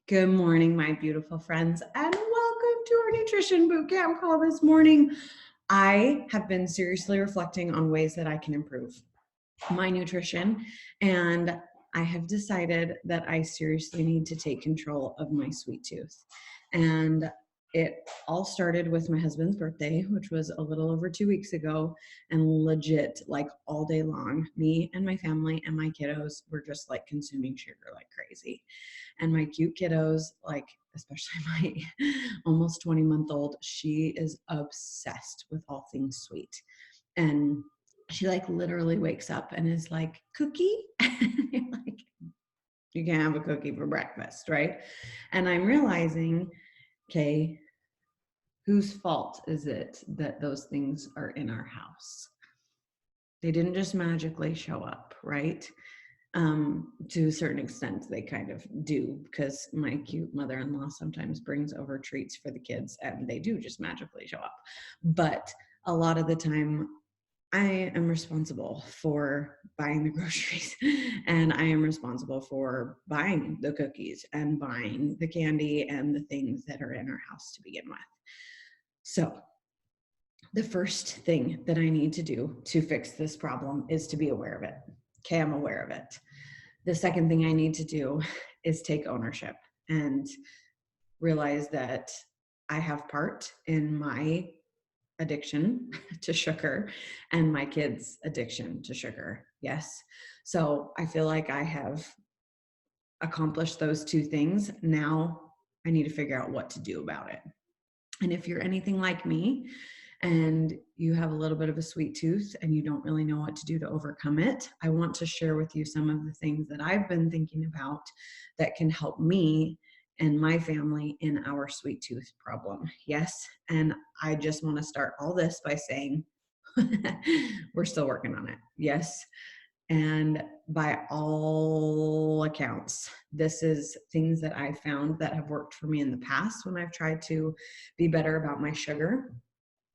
Good morning, my beautiful friends, and welcome to our nutrition bootcamp call this morning. I have been seriously reflecting on ways that I can improve my nutrition, and I have decided that I seriously need to take control of my sweet tooth. And it all started with my husband's birthday, which was a little over 2 weeks ago, and legit, like all day long, me and my family and my kiddos were just like consuming sugar like crazy. And my cute kiddos, like especially my almost 20-month-old, she is obsessed with all things sweet. And she like literally wakes up and is like, cookie? And you're like, you can have a cookie for breakfast, right? And I'm realizing, okay, whose fault is it that those things are in our house? They didn't just magically show up, right? To a certain extent, they kind of do, because my cute mother-in-law sometimes brings over treats for the kids and they do just magically show up. But a lot of the time, I am responsible for buying the groceries and I am responsible for buying the cookies and buying the candy and the things that are in our house to begin with. So the first thing that I need to do to fix this problem is to be aware of it. Okay, I'm aware of it. The second thing I need to do is take ownership and realize that I have part in my addiction to sugar and my kids' addiction to sugar. Yes. So I feel like I have accomplished those two things. Now I need to figure out what to do about it. And if you're anything like me and you have a little bit of a sweet tooth and you don't really know what to do to overcome it, I want to share with you some of the things that I've been thinking about that can help me and my family in our sweet tooth problem. Yes. And I just want to start all this by saying we're still working on it. Yes. And by all accounts, this is things that I found that have worked for me in the past when I've tried to be better about my sugar.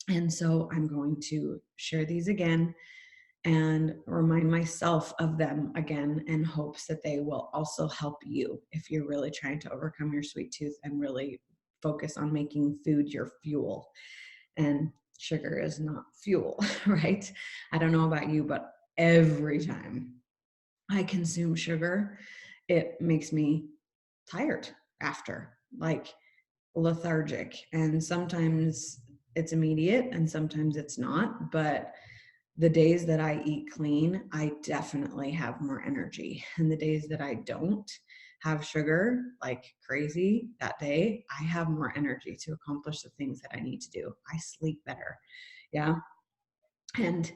And so I'm going to share these again and remind myself of them again in hopes that they will also help you if you're really trying to overcome your sweet tooth and really focus on making food your fuel. And sugar is not fuel, right? I don't know about you, but every time I consume sugar, it makes me tired after, like lethargic. And sometimes it's immediate and sometimes it's not. But the days that I eat clean, I definitely have more energy. And the days that I don't have sugar like crazy that day, I have more energy to accomplish the things that I need to do. I sleep better. Yeah. And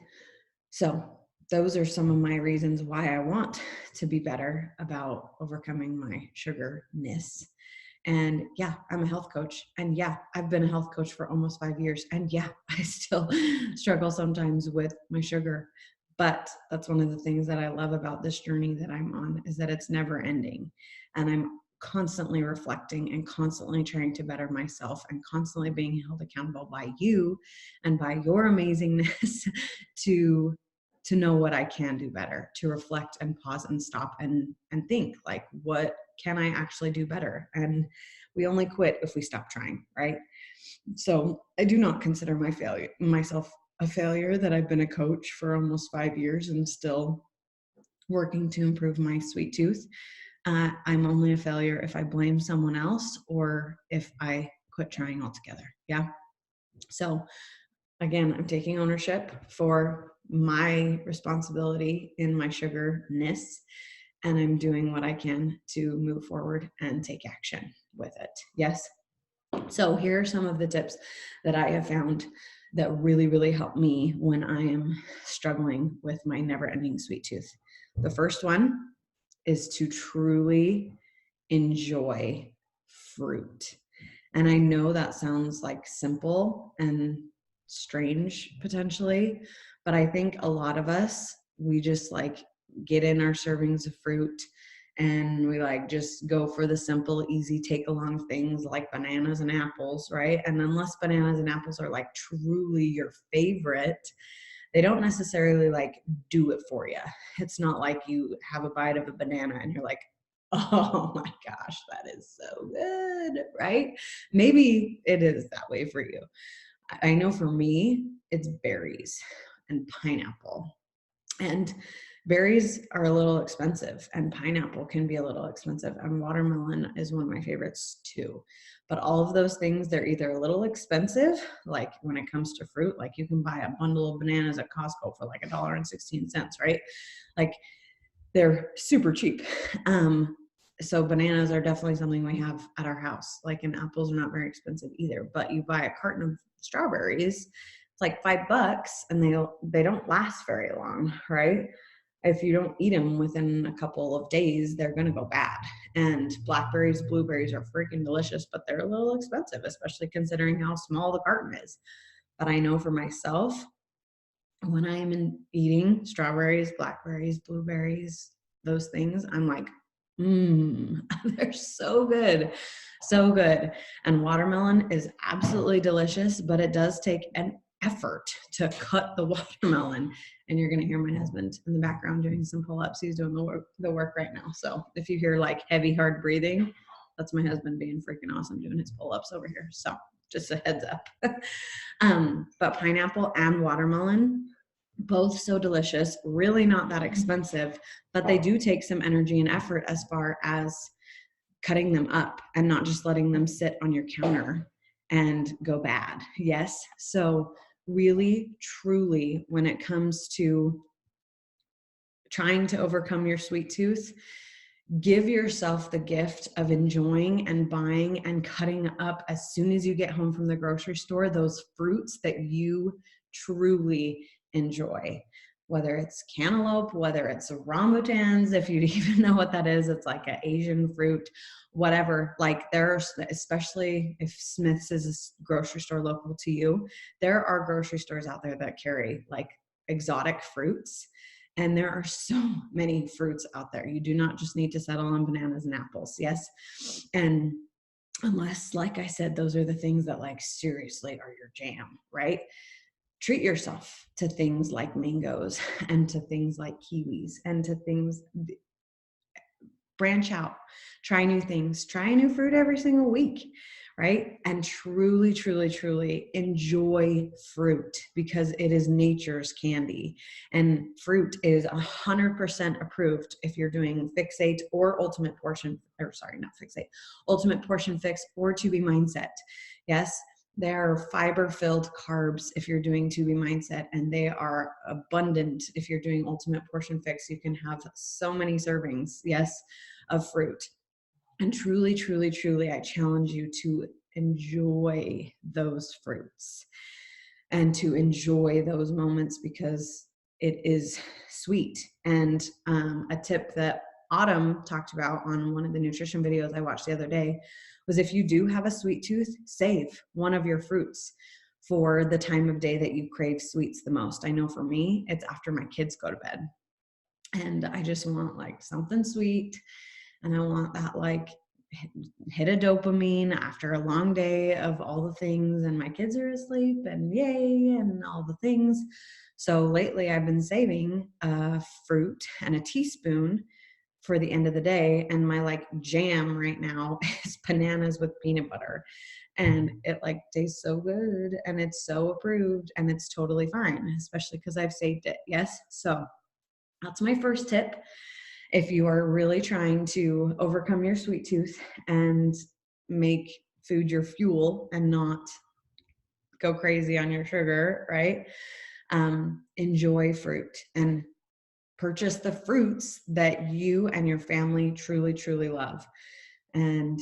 so those are some of my reasons why I want to be better about overcoming my sugarness. And yeah, I'm a health coach. And yeah, I've been a health coach for almost 5 years. And yeah, I still struggle sometimes with my sugar. But that's one of the things that I love about this journey that I'm on, is that it's never ending. And I'm constantly reflecting and constantly trying to better myself and constantly being held accountable by you and by your amazingness to know what I can do better, to reflect and pause and stop and think, like, what can I actually do better? And we only quit if we stop trying, right? So I do not consider myself a failure, that I've been a coach for almost 5 years and still working to improve my sweet tooth. I'm only a failure if I blame someone else or if I quit trying altogether. Yeah. So again, I'm taking ownership for my responsibility in my sugarness, and I'm doing what I can to move forward and take action with it. Yes. So here are some of the tips that I have found that really, really help me when I am struggling with my never-ending sweet tooth. The first one is to truly enjoy fruit. And I know that sounds like simple and strange potentially, but I think a lot of us, we just like get in our servings of fruit and we like just go for the simple, easy take along things like bananas and apples, right? And unless bananas and apples are like truly your favorite, they don't necessarily like do it for you. It's not like you have a bite of a banana and you're like, Oh my gosh, that is so good, right? Maybe it is that way for you. I know for me, it's berries and pineapple. And berries are a little expensive, and pineapple can be a little expensive, and watermelon is one of my favorites too. But all of those things, they're either a little expensive, like when it comes to fruit, like you can buy a bundle of bananas at Costco for like $1.16, right? Like they're super cheap. So bananas are definitely something we have at our house. Like, and apples are not very expensive either. But you buy a carton of strawberries, it's like $5, and they don't last very long, right? If you don't eat them within a couple of days, they're gonna go bad. And blackberries, blueberries are freaking delicious, but they're a little expensive, especially considering how small the carton is. But I know for myself, when I am eating strawberries, blackberries, blueberries, those things, I'm like, they're so good. So good. And watermelon is absolutely delicious, but it does take an effort to cut the watermelon. And you're going to hear my husband in the background doing some pull-ups. He's doing the work right now. So if you hear like heavy, hard breathing, that's my husband being freaking awesome doing his pull-ups over here. So just a heads up. But pineapple and watermelon, both so delicious, really not that expensive, but they do take some energy and effort as far as cutting them up and not just letting them sit on your counter and go bad. Yes. So really, truly, when it comes to trying to overcome your sweet tooth, give yourself the gift of enjoying and buying and cutting up as soon as you get home from the grocery store those fruits that you truly enjoy. Whether it's cantaloupe, whether it's rambutans, if you even know what that is, it's like an Asian fruit, whatever. Like there's, especially if Smith's is a grocery store local to you, there are grocery stores out there that carry like exotic fruits. And there are so many fruits out there. You do not just need to settle on bananas and apples. Yes. And unless, like I said, those are the things that like seriously are your jam, right? Treat yourself to things like mangoes and to things like kiwis and to things, branch out, try new things, try a new fruit every single week, right? And truly, truly, truly enjoy fruit because it is nature's candy. And fruit is 100% approved if you're doing Fixate or Ultimate Portion, or sorry, not Fixate, Ultimate Portion Fix or 2B Mindset. Yes, there are fiber-filled carbs if you're doing 2B Mindset, and they are abundant if you're doing Ultimate Portion Fix. You can have so many servings, yes, of fruit. And truly, truly, truly, I challenge you to enjoy those fruits and to enjoy those moments because it is sweet. And a tip that Autumn talked about on one of the nutrition videos I watched the other day was if you do have a sweet tooth, save one of your fruits for the time of day that you crave sweets the most. I know for me, it's after my kids go to bed. And I just want like something sweet. And I want that like hit a dopamine after a long day of all the things, and my kids are asleep and yay and all the things. So lately I've been saving a fruit and a teaspoon for the end of the day. And my like jam right now is bananas with peanut butter. And it like tastes so good and it's so approved and it's totally fine, especially because I've saved it. Yes. So that's my first tip. If you are really trying to overcome your sweet tooth and make food your fuel and not go crazy on your sugar, right? Enjoy fruit and purchase the fruits that you and your family truly, truly love. And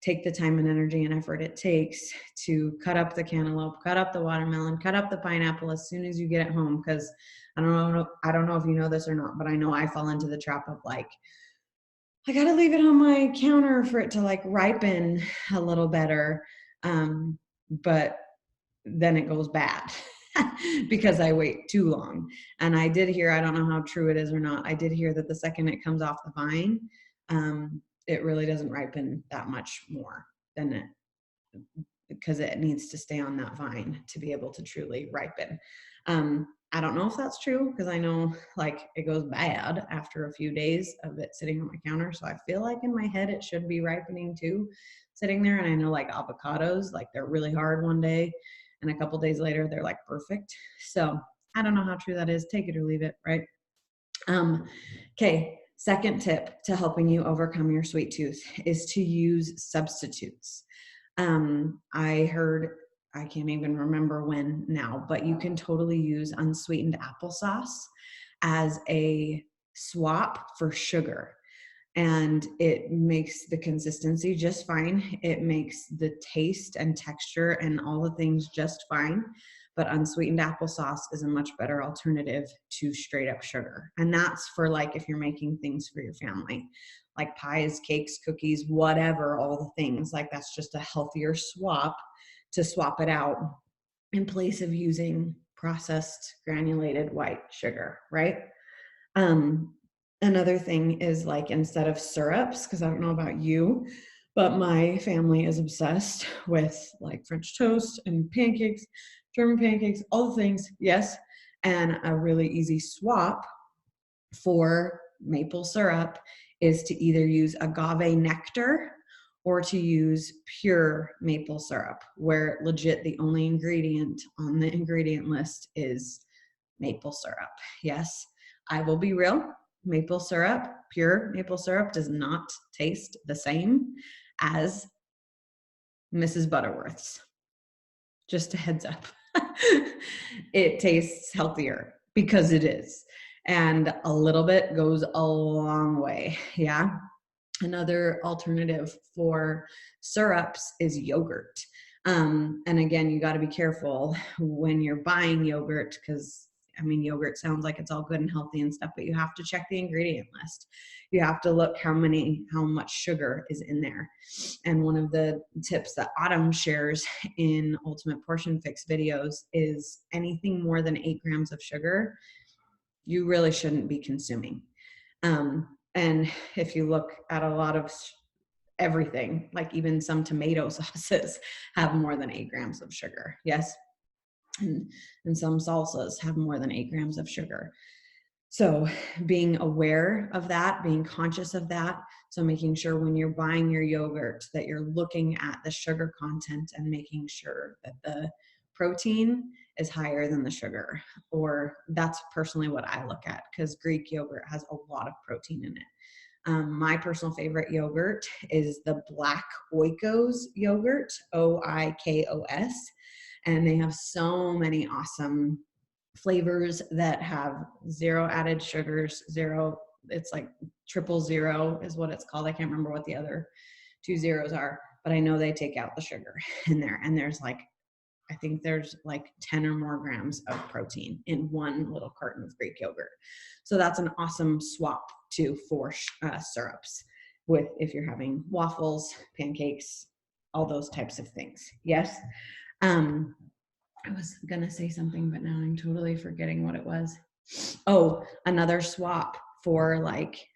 take the time and energy and effort it takes to cut up the cantaloupe, cut up the watermelon, cut up the pineapple as soon as you get it home. Because I don't know if you know this or not, but I know I fall into the trap of like, I got to leave it on my counter for it to like ripen a little better. But then it goes bad because I wait too long. And I did hear, I don't know how true it is or not, I did hear that the second it comes off the vine, it really doesn't ripen that much more than it, because it needs to stay on that vine to be able to truly ripen. I don't know if that's true because I know like it goes bad after a few days of it sitting on my counter. So I feel like in my head it should be ripening too, sitting there. And I know like avocados, like they're really hard one day and a couple days later they're like perfect. So I don't know how true that is. Take it or leave it, right? Okay, second tip to helping you overcome your sweet tooth is to use substitutes. I heard, I can't even remember when now, but you can totally use unsweetened applesauce as a swap for sugar. And it makes the consistency just fine. It makes the taste and texture and all the things just fine. But unsweetened applesauce is a much better alternative to straight up sugar. And that's for like if you're making things for your family, like pies, cakes, cookies, whatever, all the things. Like that's just a healthier swap to swap it out in place of using processed granulated white sugar, right? Another thing is like instead of syrups, because I don't know about you, but my family is obsessed with like French toast and pancakes, German pancakes, all the things, yes. And a really easy swap for maple syrup is to either use agave nectar or to use pure maple syrup, where legit the only ingredient on the ingredient list is maple syrup. Yes, I will be real. Maple syrup, pure maple syrup, does not taste the same as Mrs. Butterworth's. Just a heads up. It tastes healthier because it is. And a little bit goes a long way. Yeah. Another alternative for syrups is yogurt. And again, you got to be careful when you're buying yogurt because I mean, yogurt sounds like it's all good and healthy and stuff, but you have to check the ingredient list. You have to look how much sugar is in there. And one of the tips that Autumn shares in Ultimate Portion Fix videos is anything more than 8 grams of sugar, you really shouldn't be consuming. And if you look at a lot of everything, like even some tomato sauces have more than 8 grams of sugar. Yes. And some salsas have more than 8 grams of sugar. So being aware of that, being conscious of that. So making sure when you're buying your yogurt that you're looking at the sugar content and making sure that the protein is higher than the sugar, or that's personally what I look at because Greek yogurt has a lot of protein in it. My personal favorite yogurt is the Black Oikos yogurt, Oikos. And they have so many awesome flavors that have 0 added sugars, 0, it's like 000 is what it's called. I can't remember what the other 2 zeros are, but I know they take out the sugar in there. And there's like, I think there's like 10 or more grams of protein in one little carton of Greek yogurt. So that's an awesome swap too for syrups with if you're having waffles, pancakes, all those types of things. Yes. I was going to say something, but now I'm totally forgetting what it was. Oh, another swap for like,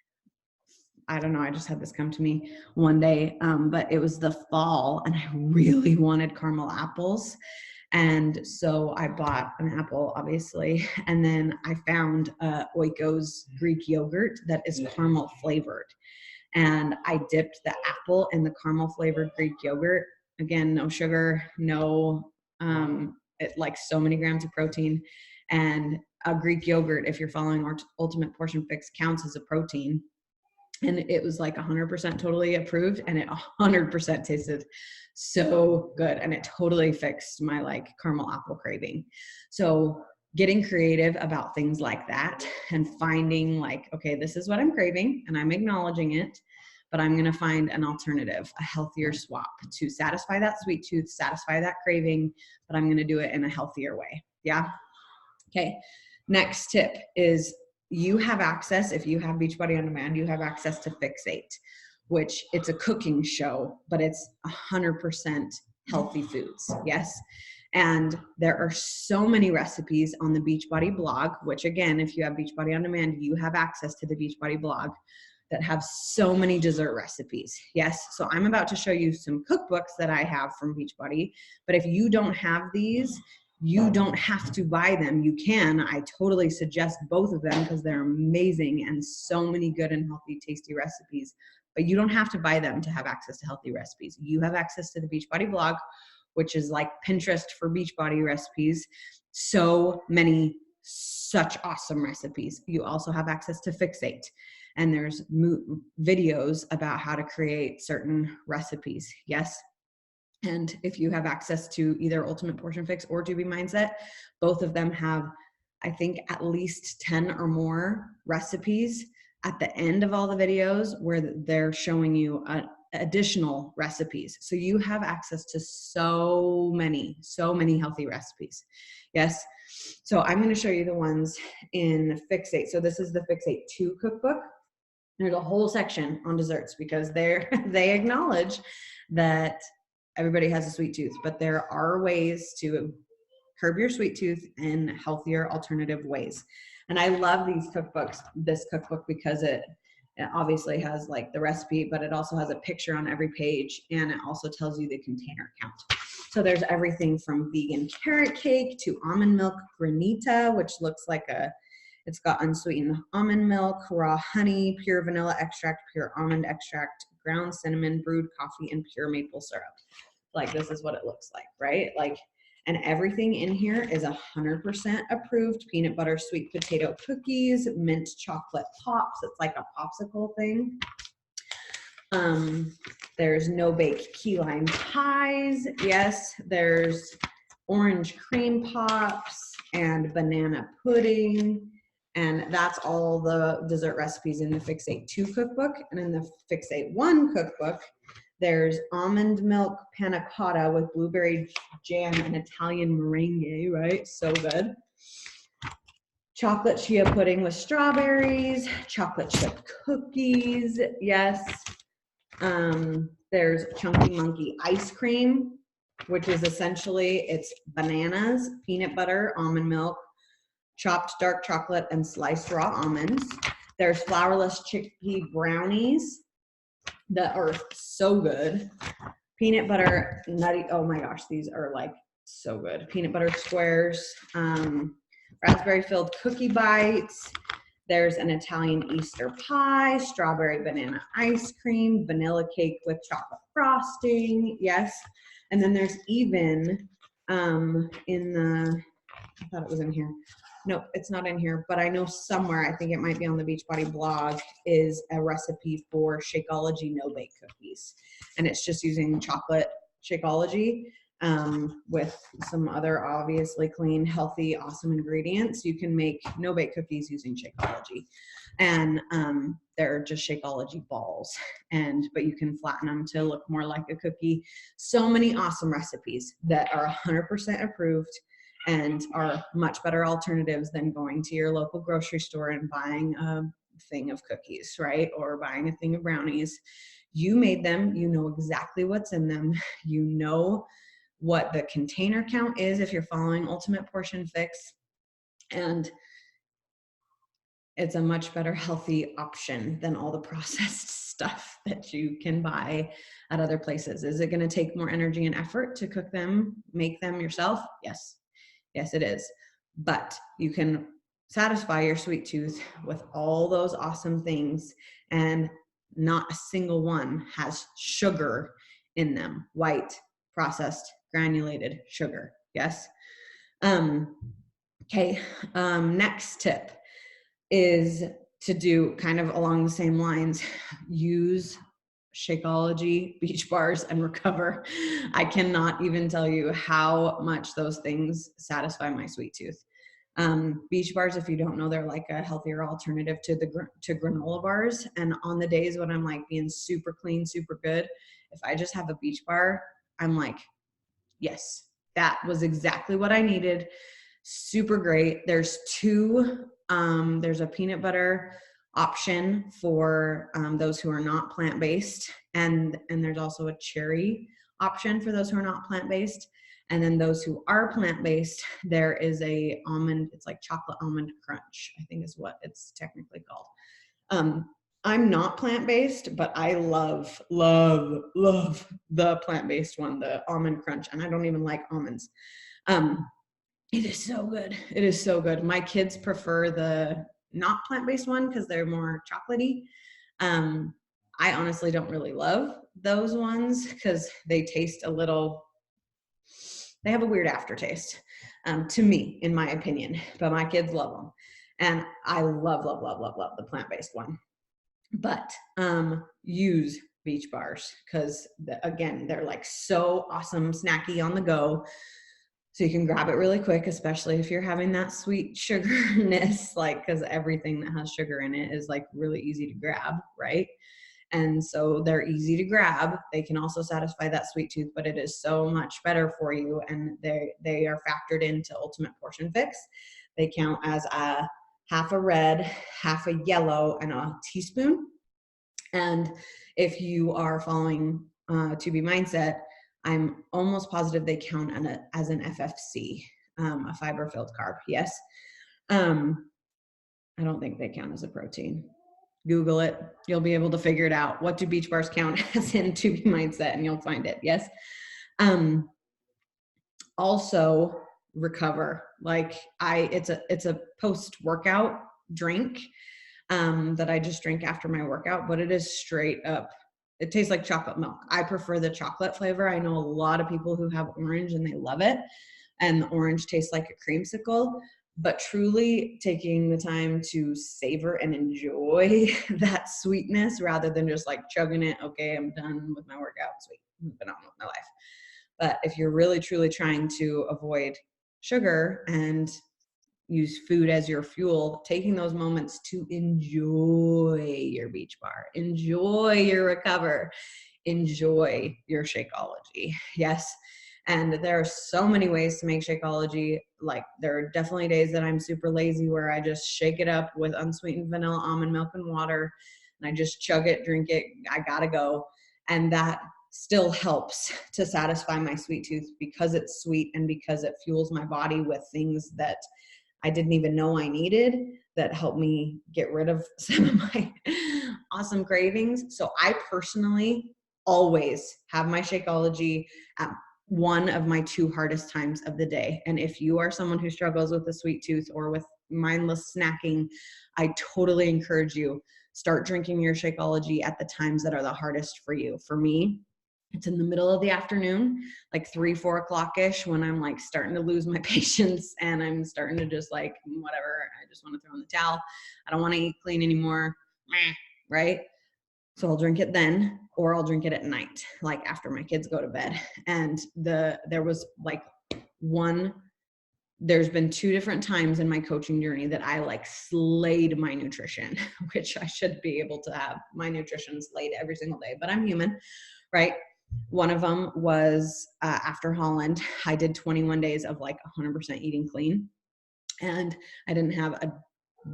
I don't know. I just had this come to me one day, but it was the fall and I really wanted caramel apples. And so I bought an apple, obviously, and then I found Oikos Greek yogurt that is caramel flavored. And I dipped the apple in the caramel flavored Greek yogurt. Again, no sugar, no, like so many grams of protein. And a Greek yogurt, if you're following Ultimate Portion Fix, counts as a protein. And it was like 100% totally approved, and it 100% tasted so good, and it totally fixed my like caramel apple craving. So getting creative about things like that and finding like, okay, this is what I'm craving and I'm acknowledging it, but I'm going to find an alternative, a healthier swap to satisfy that sweet tooth, satisfy that craving, but I'm going to do it in a healthier way. Yeah. Okay. Next tip is you have access, if you have Beachbody On Demand, you have access to Fixate, which it's a cooking show, but it's 100% healthy foods. Yes. And there are so many recipes on the Beachbody blog, which again, if you have Beachbody On Demand, you have access to the Beachbody blog that have so many dessert recipes. Yes. So I'm about to show you some cookbooks that I have from Beachbody, but if you don't have these, You don't have to buy them. You can. I totally suggest both of them because they're amazing and so many good and healthy, tasty recipes. But you don't have to buy them to have access to healthy recipes. You have access to the Beachbody blog, which is like Pinterest for Beachbody recipes. So many, such awesome recipes. You also have access to Fixate, and there's videos about how to create certain recipes. Yes. And if you have access to either Ultimate Portion Fix or To Be Mindset, both of them have, I think, at least 10 or more recipes at the end of all the videos where they're showing you additional recipes. So you have access to so many healthy recipes. Yes. So I'm going to show you the ones in Fixate. So this is the Fixate 2 cookbook. There's a whole section on desserts because they acknowledge that everybody has a sweet tooth, but there are ways to curb your sweet tooth in healthier alternative ways. And I love this cookbook, because it obviously has like the recipe, but it also has a picture on every page, and it also tells you the container count. So there's everything from vegan carrot cake to almond milk granita, which looks like it's got unsweetened almond milk, raw honey, pure vanilla extract, pure almond extract, ground cinnamon, brewed coffee, and pure maple syrup. Like, this is what it looks like, right? Like, and everything in here is 100% approved. Peanut butter sweet potato cookies, mint chocolate pops. It's like a popsicle thing. There's no bake key lime pies. Yes, there's orange cream pops and banana pudding. And that's all the dessert recipes in the Fixate 2 cookbook. And in the Fixate 1 cookbook, there's almond milk panna cotta with blueberry jam and Italian meringue, right? So good. Chocolate chia pudding with strawberries, chocolate chip cookies, yes. There's Chunky Monkey ice cream, which is essentially, it's bananas, peanut butter, almond milk, chopped dark chocolate, and sliced raw almonds. There's flourless chickpea brownies that are so good. Peanut butter nutty, oh my gosh, these are like so good. Peanut butter squares, raspberry filled cookie bites. There's an Italian Easter pie, strawberry banana ice cream, vanilla cake with chocolate frosting, yes. And then there's even in the, I thought it was in here. Nope, it's not in here, but I know somewhere, I think it might be on the Beachbody blog, is a recipe for Shakeology no-bake cookies. And it's just using chocolate Shakeology with some other obviously clean, healthy, awesome ingredients. You can make no-bake cookies using Shakeology. And they're just Shakeology balls. But you can flatten them to look more like a cookie. So many awesome recipes that are 100% approved and are much better alternatives than going to your local grocery store and buying a thing of cookies, right? Or buying a thing of brownies. You made them, you know exactly what's in them. You know what the container count is if you're following Ultimate Portion Fix. And it's a much better healthy option than all the processed stuff that you can buy at other places. Is it going to take more energy and effort to cook them, make them yourself? Yes. Yes, it is. But you can satisfy your sweet tooth with all those awesome things, and not a single one has sugar in them. White, processed, granulated sugar. Yes. Okay. Next tip is to do kind of along the same lines. Use Shakeology, Beach Bars, and Recover. I cannot even tell you how much those things satisfy my sweet tooth. Beach Bars, if you don't know, they're like a healthier alternative to granola bars. And on the days when I'm like being super clean, super good, if I just have a Beach Bar, I'm like, yes, that was exactly what I needed. Super great. There's two. There's a peanut butter option for those who are not plant-based, and there's also a cherry option for those who are not plant-based. And then those who are plant-based, there is a almond, it's like chocolate almond crunch, I think is what it's technically called. I'm not plant-based, but I love the plant-based one, the almond crunch, and I don't even like almonds. It is so good. It is so good. My kids prefer the not plant-based one because they're more chocolatey. Um, I honestly don't really love those ones because they taste a little, they have a weird aftertaste, to me, in my opinion, but my kids love them. And I love, love, love, love, love the plant-based one. But use Beach Bars because, again, they're like so awesome, snacky on the go. So you can grab it really quick, especially if you're having that sweet sugarness, like, because everything that has sugar in it is like really easy to grab, right? And so they're easy to grab. They can also satisfy that sweet tooth, but it is so much better for you. And they are factored into Ultimate Portion Fix. They count as a half a red, half a yellow, and a teaspoon. And if you are following To Be Mindset, I'm almost positive they count as an FFC, a fiber-filled carb. Yes. I don't think they count as a protein. Google it. You'll be able to figure it out. What do Beach Bars count as in To Be Mindset? And you'll find it. Yes. Also recover. Like it's a post-workout drink that I just drink after my workout, but it is straight up, it tastes like chocolate milk. I prefer the chocolate flavor. I know a lot of people who have orange and they love it, and the orange tastes like a creamsicle, but truly taking the time to savor and enjoy that sweetness rather than just like chugging it. Okay, I'm done with my workout. Sweet, moving on with my life. But if you're really truly trying to avoid sugar and use food as your fuel, taking those moments to enjoy your Beach Bar, enjoy your recover, enjoy your Shakeology. Yes. And there are so many ways to make Shakeology. Like, there are definitely days that I'm super lazy where I just shake it up with unsweetened vanilla almond milk and water, and I just chug it, drink it. I gotta go. And that still helps to satisfy my sweet tooth because it's sweet and because it fuels my body with things that I didn't even know I needed that helped me get rid of some of my awesome cravings. So I personally always have my Shakeology at one of my two hardest times of the day. And if you are someone who struggles with a sweet tooth or with mindless snacking, I totally encourage you, start drinking your Shakeology at the times that are the hardest for you. For me, it's in the middle of the afternoon, like 3-4 o'clock-ish, when I'm like starting to lose my patience and I'm starting to just like, whatever, I just want to throw in the towel. I don't want to eat clean anymore, right? So I'll drink it then, or I'll drink it at night, like after my kids go to bed. And there was like there's been 2 different times in my coaching journey that I like slayed my nutrition, which I should be able to have my nutrition slayed every single day, but I'm human, right? One of them was after Holland. I did 21 days of like 100% eating clean, and I didn't have a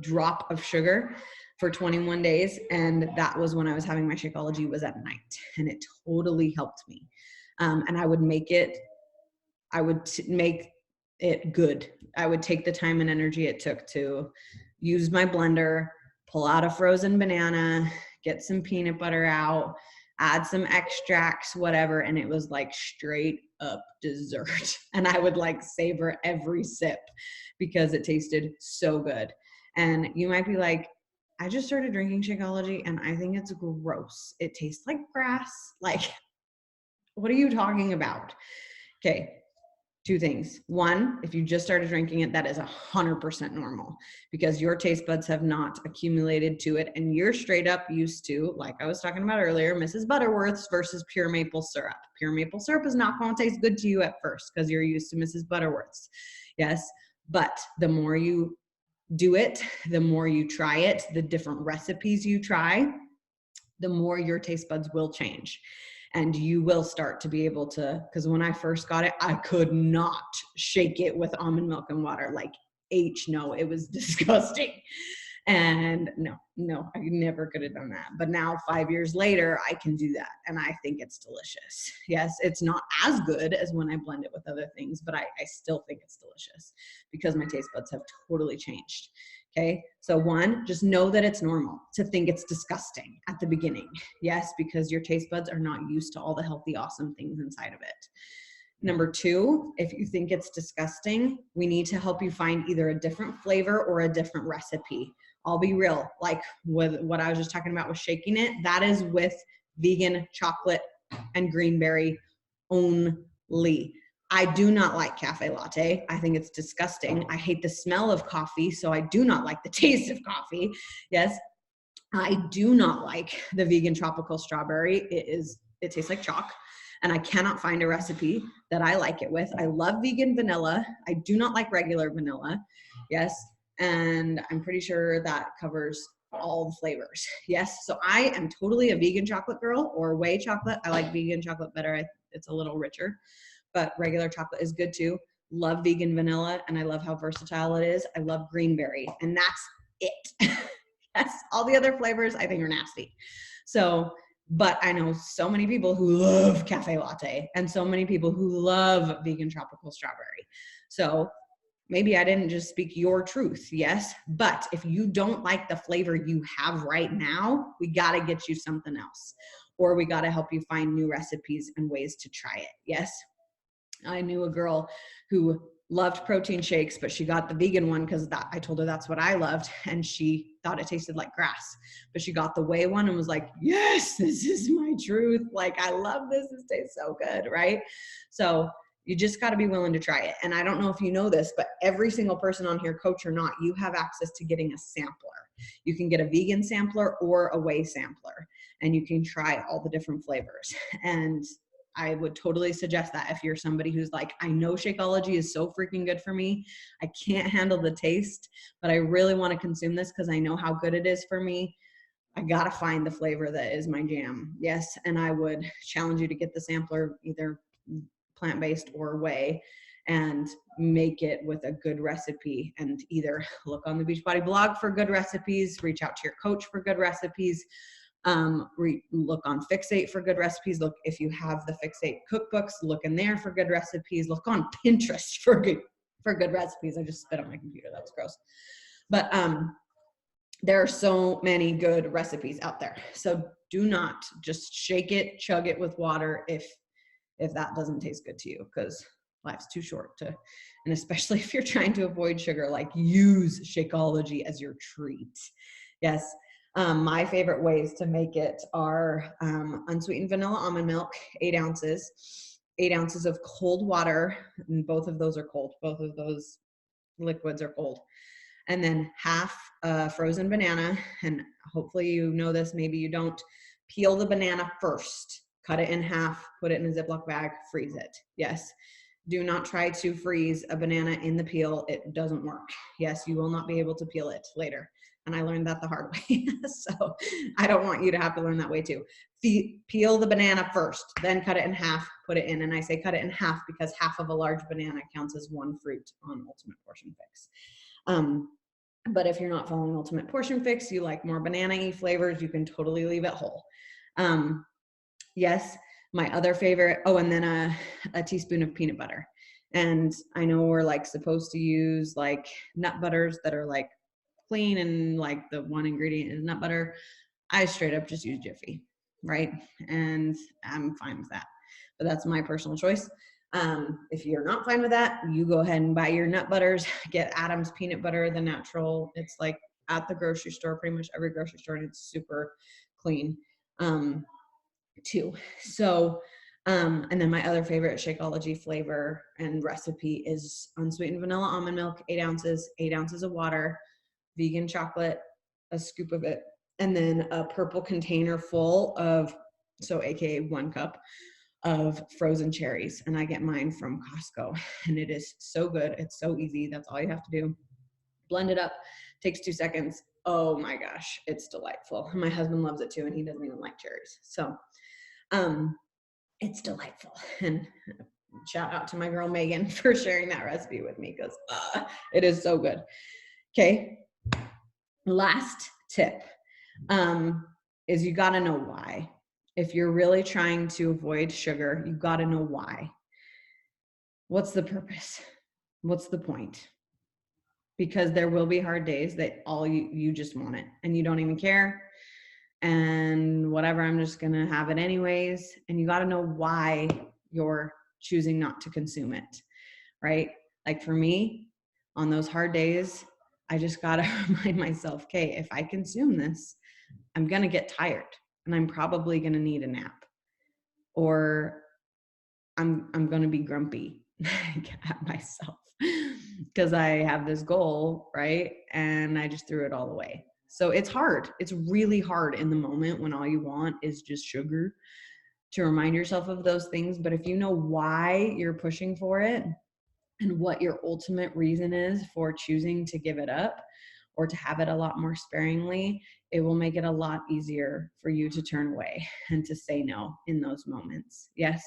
drop of sugar for 21 days. And that was when I was having my Shakeology, was at night, and it totally helped me. And I would make it good. I would take the time and energy it took to use my blender, pull out a frozen banana, get some peanut butter out, add some extracts, whatever. And it was like straight up dessert. And I would like savor every sip because it tasted so good. And you might be like, I just started drinking Shakeology and I think it's gross. It tastes like grass. Like, what are you talking about? Okay. 2 things. One, if you just started drinking it, that is 100% normal because your taste buds have not accumulated to it. And you're straight up used to, like I was talking about earlier, Mrs. Butterworth's versus pure maple syrup. Pure maple syrup is not going to taste good to you at first because you're used to Mrs. Butterworth's. Yes. But the more you do it, the more you try it, the different recipes you try, the more your taste buds will change. And you will start to be able to, because when I first got it, I could not shake it with almond milk and water. Like, no, it was disgusting. And no, I never could have done that. But now 5 years later, I can do that. And I think it's delicious. Yes, it's not as good as when I blend it with other things, but I still think it's delicious because my taste buds have totally changed. Okay. So 1, just know that it's normal to think it's disgusting at the beginning. Yes, because your taste buds are not used to all the healthy, awesome things inside of it. Number two, if you think it's disgusting, we need to help you find either a different flavor or a different recipe. I'll be real, like with what I was just talking about with shaking it, that is with vegan chocolate and greenberry only. I do not like cafe latte. I think it's disgusting. I hate the smell of coffee, so I do not like the taste of coffee. Yes, I do not like the vegan tropical strawberry. It tastes like chalk, and I cannot find a recipe that I like it with. I love vegan vanilla. I do not like regular vanilla. Yes, and I'm pretty sure that covers all the flavors. Yes, so I am totally a vegan chocolate girl, or whey chocolate. I like vegan chocolate better. It's a little richer, but regular chocolate is good too. Love vegan vanilla, and I love how versatile it is. I love greenberry, and that's it. Yes, all the other flavors I think are nasty. So, but I know so many people who love cafe latte and so many people who love vegan tropical strawberry. So maybe I didn't just speak your truth, yes, but if you don't like the flavor you have right now, we got to get you something else, or we got to help you find new recipes and ways to try it. Yes. I knew a girl who loved protein shakes, but she got the vegan one because I told her that's what I loved, and she thought it tasted like grass. But she got the whey one and was like, yes, this is my truth. Like, I love this. This tastes so good, right? So you just got to be willing to try it. And I don't know if you know this, but every single person on here, coach or not, you have access to getting a sampler. You can get a vegan sampler or a whey sampler, and you can try all the different flavors. And I would totally suggest that if you're somebody who's like, I know Shakeology is so freaking good for me. I can't handle the taste, but I really want to consume this because I know how good it is for me. I got to find the flavor that is my jam. Yes. And I would challenge you to get the sampler, either plant-based or whey, and make it with a good recipe, and either look on the Beachbody blog for good recipes, reach out to your coach for good recipes. Look on Fixate for good recipes. Look, if you have the Fixate cookbooks, look in there for good recipes. Look on Pinterest for good recipes. I just spit on my computer. That was gross. But there are so many good recipes out there. So do not just shake it, chug it with water if that doesn't taste good to you, because life's too short to, and especially if you're trying to avoid sugar, like, use Shakeology as your treat. Yes. My favorite ways to make it are unsweetened vanilla almond milk, 8 ounces, 8 ounces of cold water, and both of those are cold. Both of those liquids are cold. And then half frozen banana, and hopefully you know this, maybe you don't. Peel the banana first, cut it in half, put it in a Ziploc bag, freeze it. Yes. Do not try to freeze a banana in the peel. It doesn't work. Yes, you will not be able to peel it later. And I learned that the hard way. So I don't want you to have to learn that way too. Peel the banana first, then cut it in half, put it in. And I say cut it in half because half of a large banana counts as 1 fruit on Ultimate Portion Fix. But if you're not following Ultimate Portion Fix, you like more banana-y flavors, you can totally leave it whole. Yes, my other favorite, and then a teaspoon of peanut butter. And I know we're like supposed to use like nut butters that are like clean, and like the one ingredient is nut butter. I straight up just use Jiffy, right? And I'm fine with that, but that's my personal choice. If you're not fine with that, you go ahead and buy your nut butters. Get Adam's peanut butter, the natural. It's like at the grocery store, pretty much every grocery store, and it's super clean too. So, and then my other favorite Shakeology flavor and recipe is unsweetened vanilla almond milk, 8 ounces, 8 ounces of water, vegan chocolate, a scoop of it, and then a purple container full of, so AKA 1 cup of frozen cherries. And I get mine from Costco, and it is so good. It's so easy. That's all you have to do. Blend it up, takes 2 seconds. Oh my gosh, it's delightful. My husband loves it too, and he doesn't even like cherries. So it's delightful. And shout out to my girl Megan for sharing that recipe with me, because it is so good. Okay. Last tip is you got to know why. If you're really trying to avoid sugar, you got to know why. What's the purpose? What's the point? Because there will be hard days that all you just want it and you don't even care. And whatever, I'm just going to have it anyways. And you got to know why you're choosing not to consume it, right? Like for me, on those hard days, I just got to remind myself, okay, if I consume this, I'm going to get tired and I'm probably going to need a nap, or I'm going to be grumpy at myself because I have this goal, right? And I just threw it all away. So it's hard. It's really hard in the moment when all you want is just sugar, to remind yourself of those things. But if you know why you're pushing for it and what your ultimate reason is for choosing to give it up or to have it a lot more sparingly, it will make it a lot easier for you to turn away and to say no in those moments. Yes.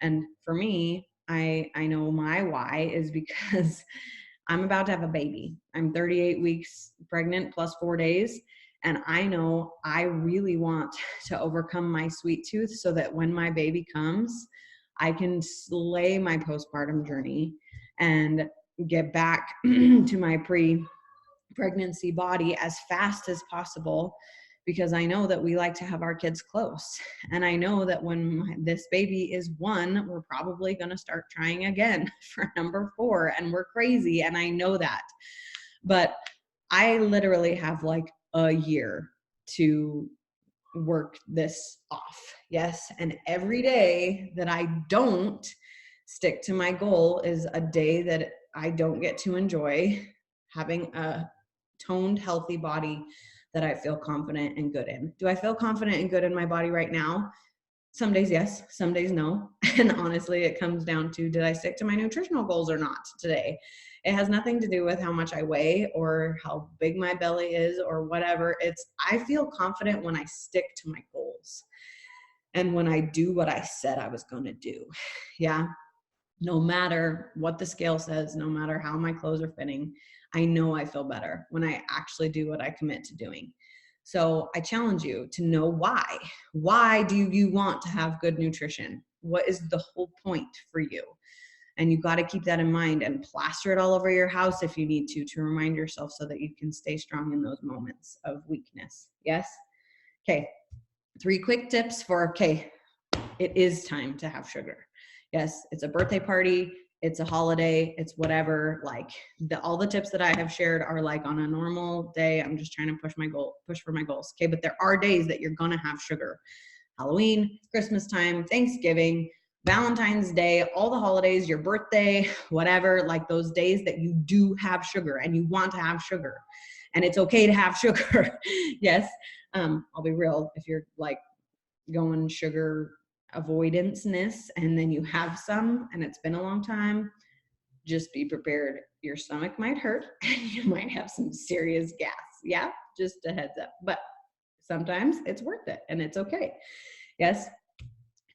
And for me, I know my why is because I'm about to have a baby. I'm 38 weeks pregnant plus 4 days. And I know I really want to overcome my sweet tooth so that when my baby comes, I can slay my postpartum journey and get back to my pre-pregnancy body as fast as possible, because I know that we like to have our kids close. And I know that when this baby is 1, we're probably going to start trying again for number 4, and we're crazy. And I know that, but I literally have like a year to work this off. Yes. And every day that I don't stick to my goal is a day that I don't get to enjoy having a toned, healthy body that I feel confident and good in. Do I feel confident and good in my body right now? Some days, yes. Some days, no. And honestly, it comes down to, did I stick to my nutritional goals or not today? It has nothing to do with how much I weigh or how big my belly is or whatever. It's, I feel confident when I stick to my goals and when I do what I said I was going to do. Yeah. No matter what the scale says, no matter how my clothes are fitting, I know I feel better when I actually do what I commit to doing. So I challenge you to know why. Why do you want to have good nutrition? What is the whole point for you? And you got to keep that in mind and plaster it all over your house if you need to remind yourself so that you can stay strong in those moments of weakness. Yes? Okay. 3 quick tips for, okay, it is time to have sugar. Yes, it's a birthday party, it's a holiday, it's whatever. Like all the tips that I have shared are like on a normal day, I'm just trying to push for my goals. Okay, but there are days that you're gonna have sugar. Halloween, Christmas time, Thanksgiving, Valentine's Day, all the holidays, your birthday, whatever, like those days that you do have sugar and you want to have sugar. And it's okay to have sugar. Yes. I'll be real, if you're like going sugar avoidance-ness and then you have some and it's been a long time, just be prepared. Your stomach might hurt and you might have some serious gas. Yeah, just a heads up. But sometimes it's worth it and it's okay. Yes.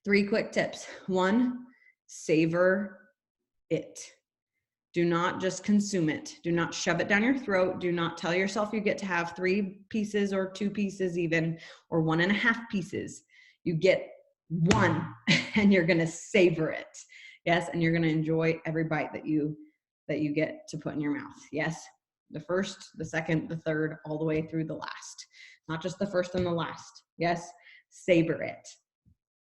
3 quick tips. 1, savor it. Do not just consume it. Do not shove it down your throat. Do not tell yourself you get to have 3 pieces or 2 pieces even, or 1.5 pieces. You get 1 and you're going to savor it. Yes. And you're going to enjoy every bite that you get to put in your mouth. Yes. The first, the second, the third, all the way through the last, not just the first and the last. Yes. Savor it.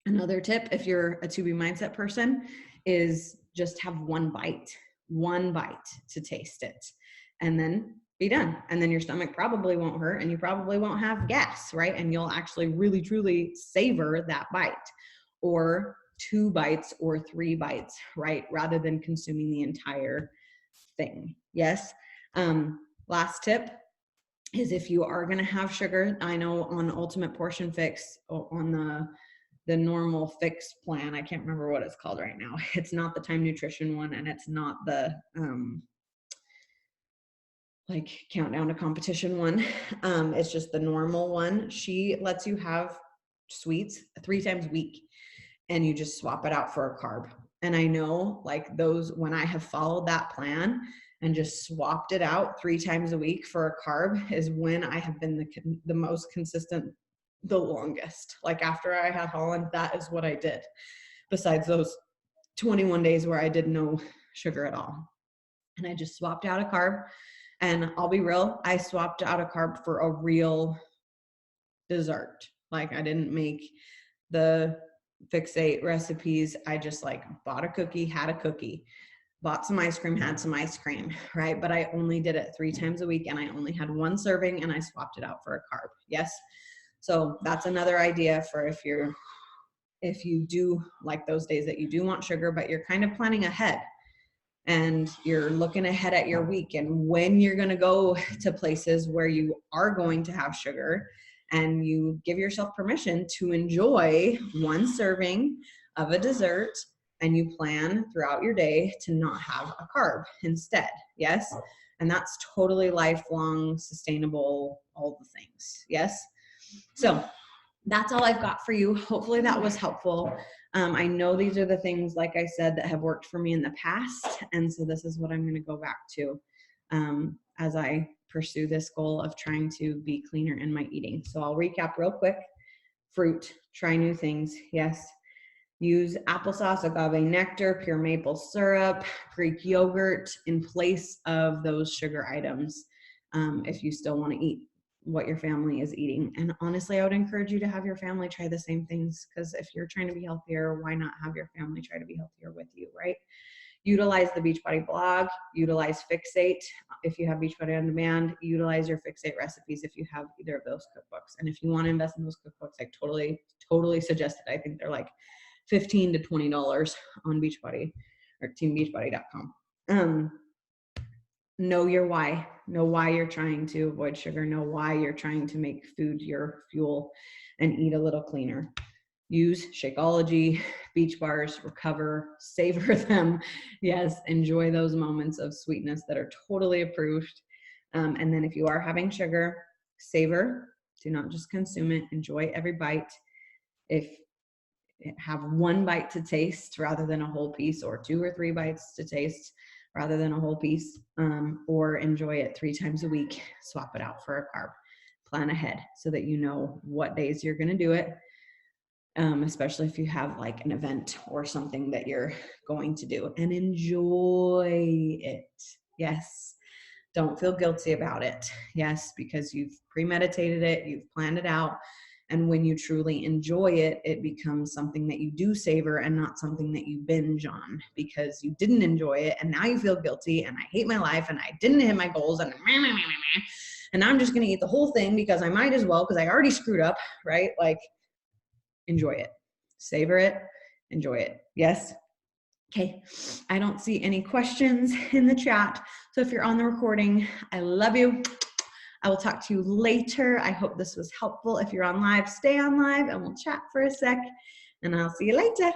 Another tip, if you're a to be mindset person, is just have 1 bite to taste it and then be done. And then your stomach probably won't hurt and you probably won't have gas, right? And you'll actually really, truly savor that bite, or 2 bites or 3 bites, right? Rather than consuming the entire thing. Yes. Last tip is, if you are going to have sugar, I know on Ultimate Portion Fix, on the normal fix plan, I can't remember what it's called right now. It's not the Time Nutrition one, and it's not the like Countdown to Competition one. It's just the normal one. She lets you have sweets 3 times a week and you just swap it out for a carb. And I know, like, those, when I have followed that plan and just swapped it out 3 times a week for a carb, is when I have been the most consistent, the longest. Like after I had Holland, that is what I did, besides those 21 days where I did no sugar at all. And I just swapped out a carb. And I'll be real, I swapped out a carb for a real dessert. Like, I didn't make the fixate recipes. I just like bought a cookie, had a cookie, bought some ice cream, had some ice cream, right? But I only did it 3 times a week and I only had one serving and I swapped it out for a carb. Yes. So that's another idea for if you do like those days that you do want sugar, but you're kind of planning ahead and you're looking ahead at your week and when you're going to go to places where you are going to have sugar, and you give yourself permission to enjoy one serving of a dessert, and you plan throughout your day to not have a carb instead. Yes. And that's totally lifelong, sustainable, all the things. Yes. So that's all I've got for you. Hopefully that was helpful. I know these are the things, like I said, that have worked for me in the past. And so this is what I'm going to go back to as I pursue this goal of trying to be cleaner in my eating. So I'll recap real quick. Fruit, try new things. Yes. Use applesauce, agave nectar, pure maple syrup, Greek yogurt in place of those sugar items if you still want to eat what your family is eating. And honestly, I would encourage you to have your family try the same things, because if you're trying to be healthier, why not have your family try to be healthier with you, right? Utilize the Beachbody blog, utilize Fixate if you have Beachbody on demand, utilize your Fixate recipes if you have either of those cookbooks. And if you want to invest in those cookbooks, I totally suggest it. I think they're like $15 to $20 on Beachbody or teambeachbody.com. Know your why. Know why you're trying to avoid sugar. Know why you're trying to make food your fuel and eat a little cleaner. Use Shakeology, beach bars, recover, savor them. Yes, enjoy those moments of sweetness that are totally approved. And then if you are having sugar, savor. Do not just consume it. Enjoy every bite. Have one bite to taste rather than a whole piece, or 2 or 3 bites to taste rather than a whole piece, or enjoy it 3 times a week. Swap it out for a carb. Plan ahead so that you know what days you're going to do it, especially if you have like an event or something that you're going to do, and enjoy it. Yes. Don't feel guilty about it. Yes, because you've premeditated it, you've planned it out. And when you truly enjoy it, it becomes something that you do savor and not something that you binge on because you didn't enjoy it. And now you feel guilty and I hate my life and I didn't hit my goals and I'm just going to eat the whole thing because I might as well, because I already screwed up, right? Like, enjoy it, savor it, enjoy it. Yes. Okay. I don't see any questions in the chat. So if you're on the recording, I love you. I will talk to you later. I hope this was helpful. If you're on live, stay on live and we'll chat for a sec, and I'll see you later.